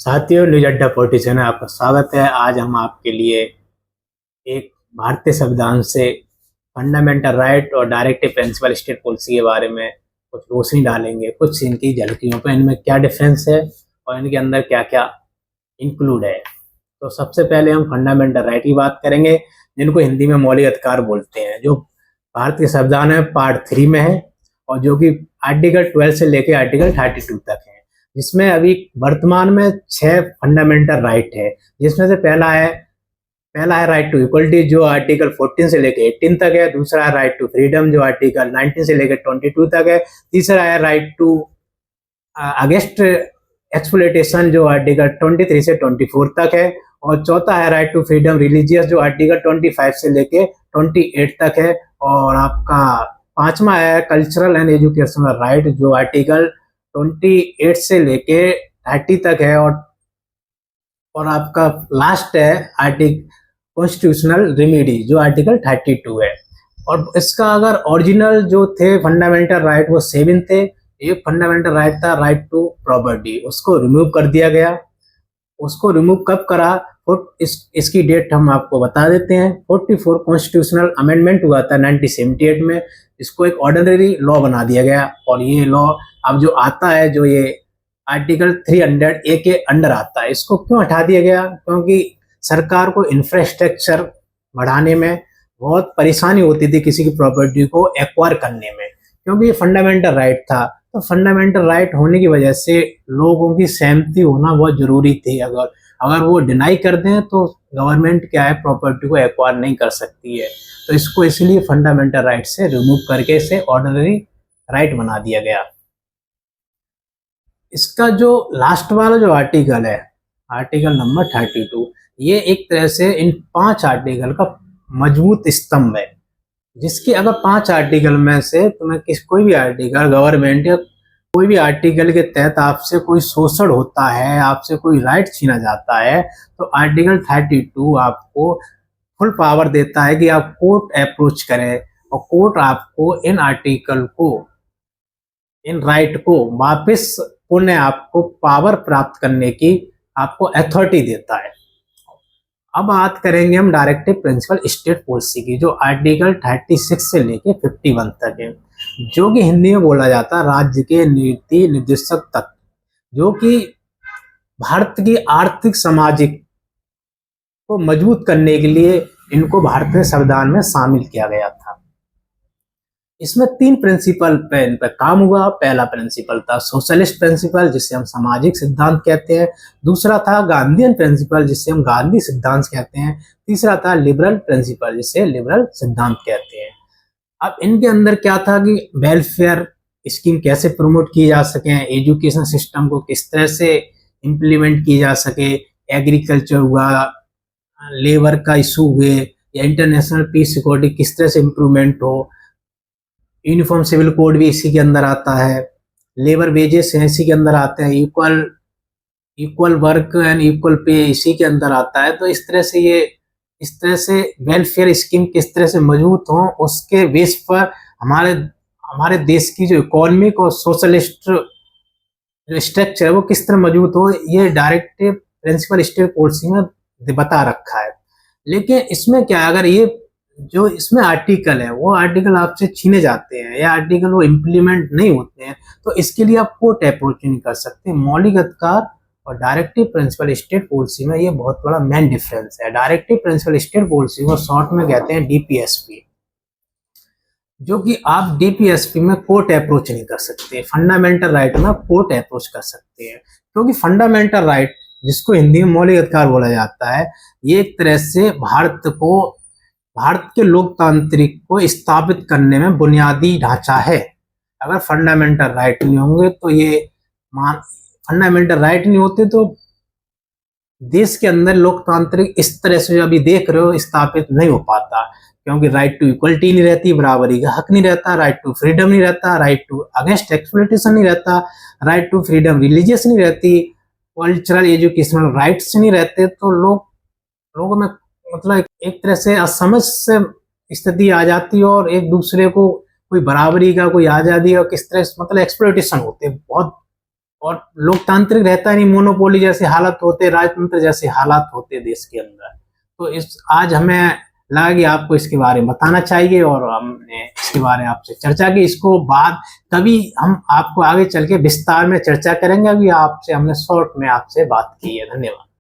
साथियों, न्यूज अड्डा पॉलिटिशियन में आपका स्वागत है। आज हम आपके लिए एक भारतीय संविधान से फंडामेंटल राइट और डायरेक्टिव प्रिंसिपल स्टेट पॉलिसी के बारे में कुछ रोशनी डालेंगे। कुछ इनकी झलकियों पर इनमें क्या डिफरेंस है और इनके अंदर क्या क्या इंक्लूड है। तो सबसे पहले हम फंडामेंटल राइट की बात करेंगे, जिनको हिंदी में मौलिक अधिकार बोलते हैं, जो भारतीय संविधान में पार्ट 3 में है और जो कि आर्टिकल 12 से लेकर आर्टिकल 32 तक है। जिसमें अभी वर्तमान में 6 फंडामेंटल राइट है, जिसमें से पहला है राइट टू इक्वलिटी, जो आर्टिकल 14 से लेकर 18 तक है। दूसरा है राइट टू फ्रीडम, जो आर्टिकल 19 से लेकर 22 तक है। तीसरा है राइट टू अगेंस्ट एक्सप्लॉयटेशन, जो आर्टिकल 23 से 24 तक है। और चौथा है राइट टू फ्रीडम रिलीजियस, जो आर्टिकल 25 से लेके 28 तक है। और आपका पांचवा है कल्चरल एंड एजुकेशनल राइट, जो आर्टिकल 28 से लेके 30 तक है। और आपका लास्ट है आर्टिकल कॉन्स्टिट्यूशनल रेमेडी, जो आर्टिकल 32 है। और इसका अगर ओरिजिनल जो थे फंडामेंटल राइट वो 7 थे। एक फंडामेंटल राइट था राइट टू प्रॉपर्टी, उसको रिमूव कर दिया गया। उसको रिमूव कब करा, इसकी डेट हम आपको बता देते हैं। 44 कॉन्स्टिट्यूशनल अमेंडमेंट हुआ था 1978 में। इसको एक ऑर्डिनरी लॉ बना दिया गया और ये लॉ अब जो आता है, जो ये आर्टिकल 300A के अंडर आता है। इसको क्यों हटा दिया गया? क्योंकि सरकार को इंफ्रास्ट्रक्चर बढ़ाने में बहुत परेशानी होती थी किसी की प्रॉपर्टी को एक्वायर करने में, क्योंकि ये फंडामेंटल राइट था। तो फंडामेंटल राइट होने की वजह से लोगों की सहमति होना बहुत जरूरी थी। अगर वो डिनाई कर दें तो गवर्नमेंट क्या है, प्रॉपर्टी को एक्वायर नहीं कर सकती है। तो इसको इसलिए फंडामेंटल राइट से रिमूव करके इसे ऑर्डिनरी राइट बना दिया गया। इसका जो लास्ट वाला जो आर्टिकल है, आर्टिकल नंबर 32, ये एक तरह से इन 5 आर्टिकल का मजबूत स्तंभ है। जिसके अगर 5 आर्टिकल में से तुम्हें कोई भी आर्टिकल गवर्नमेंट या कोई भी आर्टिकल के तहत आपसे कोई शोषण होता है, आपसे कोई राइट छीना जाता है, तो आर्टिकल 32 आपको फुल पावर देता है कि आप कोर्ट अप्रोच करें और कोर्ट आपको इन आर्टिकल को, इन राइट को वापस पुनः आपको पावर प्राप्त करने की आपको अथॉरिटी देता है। अब बात करेंगे हम डायरेक्टिव प्रिंसिपल स्टेट पॉलिसी की, जो आर्टिकल 36 से लेके 51 तक है, जो कि हिंदी में बोला जाता है राज्य के नीति निर्देशक तत्व, जो कि भारत की आर्थिक सामाजिक को मजबूत करने के लिए इनको भारतीय संविधान में शामिल किया गया था। इसमें 3 प्रिंसिपल पे इन पर काम हुआ। पहला प्रिंसिपल था सोशलिस्ट प्रिंसिपल, जिसे हम सामाजिक सिद्धांत कहते हैं। दूसरा था गांधीयन प्रिंसिपल, जिसे हम गांधी सिद्धांत कहते हैं। तीसरा था लिबरल प्रिंसिपल, जिसे लिबरल सिद्धांत कहते हैं। अब इनके अंदर क्या था कि वेलफेयर स्कीम कैसे प्रमोट की जा सके, एजुकेशन सिस्टम को किस तरह से इम्प्लीमेंट की जा सके, एग्रीकल्चर हुआ, लेबर का इशू हुए, या इंटरनेशनल पीस सिक्योरिटी किस तरह से इम्प्रूवमेंट हो। यूनिफॉर्म सिविल कोड भी इसी के अंदर आता है। लेबर वेजेस इसी के अंदर आते हैं। Equal work and equal pay इसी के अंदर आता है। तो इस तरह से वेलफेयर स्कीम किस तरह से मजबूत हो, उसके बेस पर हमारे देश की जो इकोनॉमिक और सोशलिस्ट जो स्ट्रक्चर है वो किस तरह मजबूत हो, ये डायरेक्टिव प्रिंसिपल स्टेट पॉलिसी में बता रखा है। लेकिन इसमें क्या है, अगर ये जो इसमें आर्टिकल है वो आर्टिकल आपसे छीने जाते हैं या आर्टिकल वो इम्प्लीमेंट नहीं होते हैं, तो इसके लिए आप कोर्ट अप्रोच नहीं कर सकते। मौलिक अधिकार और डायरेक्टिव प्रिंसिपल स्टेट पॉलिसी में ये बहुत बड़ा मेन डिफरेंस है। डायरेक्टिव प्रिंसिपल स्टेट पॉलिसी को शॉर्ट में कहते हैं डीपीएसपी, जो कि आप डीपीएसपी में कोर्ट अप्रोच नहीं कर सकते। फंडामेंटल राइट में कोर्ट अप्रोच कर सकते हैं, क्योंकि फंडामेंटल राइट, जिसको हिंदी में मौलिक अधिकार बोला जाता है, ये एक तरह से भारत के लोकतांत्रिक को स्थापित करने में बुनियादी ढांचा है। अगर फंडामेंटल राइट नहीं होंगे तो फंडामेंटल राइट नहीं होते तो देश के अंदर लोकतांत्रिक इस तरह से अभी देख रहे हो स्थापित नहीं हो पाता, क्योंकि राइट टू इक्वलिटी नहीं रहती, बराबरी का हक नहीं रहता, राइट टू फ्रीडम नहीं रहता, राइट टू अगेंस्ट एक्सप्लॉयटेशन नहीं रहता, राइट टू फ्रीडम रिलीजियस नहीं रहती, कल्चरल एजुकेशनल राइट्स नहीं रहते। तो लोगों में मतलब एक तरह से असमझ से स्थिति आ जाती है और एक दूसरे को कोई बराबरी का, कोई आजादी और किस तरह मतलब एक्सप्लॉयटेशन होते हैं, बहुत और लोकतांत्रिक रहता नहीं, मोनोपोली जैसे हालत होते, राजतंत्र जैसे हालात होते देश के अंदर। तो इस आज हमें लगा कि आपको इसके बारे में बताना चाहिए और हमने इसके बारे में आपसे चर्चा की। इसको बाद कभी हम आपको आगे चल के विस्तार में चर्चा करेंगे, अभी आपसे हमने शॉर्ट में आपसे बात की है। धन्यवाद।